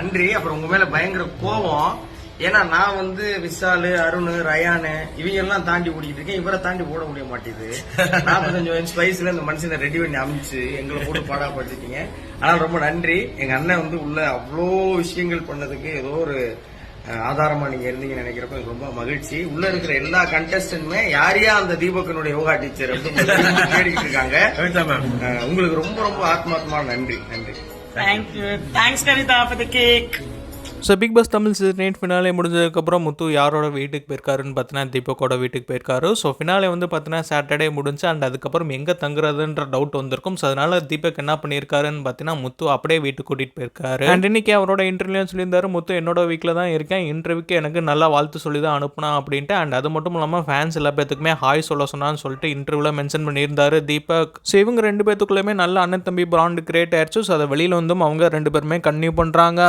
நன்றி. அப்புறம் உங்க மேல பயங்கர கோபம். ஏன்னா நான் வந்து விஷாலு, அருண், ரயானு இவங்க எல்லாம் தாண்டி ஓடிக்கிட்டு இருக்கேன். இவரை தாண்டி ஓட முடிய மாட்டேது. 45 வயசுல இந்த மனுஷனை ரெடி பண்ணி அமைச்சு எங்களை போட்டு பாடாப்படுத்திட்டீங்க. ஆனால் ரொம்ப நன்றி. எங்க அண்ணன் வந்து உள்ள அவ்வளோ விஷயங்கள் பண்ணதுக்கு ஏதோ ஒரு ஆதாரமா நீங்க இருந்தீங்கன்னு நினைக்கிறப்ப எனக்கு ரொம்ப மகிழ்ச்சி. உள்ள இருக்கிற எல்லா கண்டஸ்டன்ட்மே யாரையா அந்த தீபக்கனுடைய யோகா டீச்சர் தேடிக்கிட்டு இருக்காங்க. உங்களுக்கு ரொம்ப ரொம்ப ஆத்மாத்மா நன்றி. நன்றி. Thank you. Thanks Kavitha for the cake. So Bigg Boss Tamil season 8 finale முடிஞ்சதுக்கப்புறம் முத்து யாரோட வீட்டுக்கு போயிருக்காருன்னு பார்த்தீங்கன்னா தீபக்கோட வீட்டுக்கு போயிருக்காரு. ஸோ ஃபினாலே வந்து பார்த்தீங்கன்னா சாட்டர்டே முடிஞ்சு அண்ட் அதுக்கப்புறம் எங்கே தங்குறதுன்ற டவுட் வந்திருக்கும். ஸோ அதனால தீபக் என்ன பண்ணியிருக்காருன்னு பார்த்தீங்கன்னா முத்து அப்படியே வீட்டுக்கு கூட்டிகிட்டு போயிருக்காரு. அண்ட் இன்னைக்கு அவரோட இன்டர்வியூ சொல்லியிருந்தாரு, முத்து என்னோட வீட்டில் தான் இருக்கேன், இன்டர்வியூக்கு எனக்கு நல்லா வாழ்த்து சொல்லி தான் அனுப்புனா அப்படின்ட்டு. அண்ட் அது மட்டும் இல்லாமல் ஃபேன்ஸ் எல்லா பேத்துக்குமே ஹாய் சொல்ல சொன்னான்னு சொல்லிட்டு இன்டர்வியூவில் மென்ஷன் பண்ணியிருந்தாரு தீபக். ஸோ இவங்க ரெண்டு பேத்துக்குள்ளேயுமே நல்ல அண்ணன் தம்பி பிராண்ட் கிரியேட் ஆயிடுச்சு. ஸோ அதை வெளியில் வந்தும் அவங்க ரெண்டு பேருமே கன்டினியூ பண்ணுறாங்க.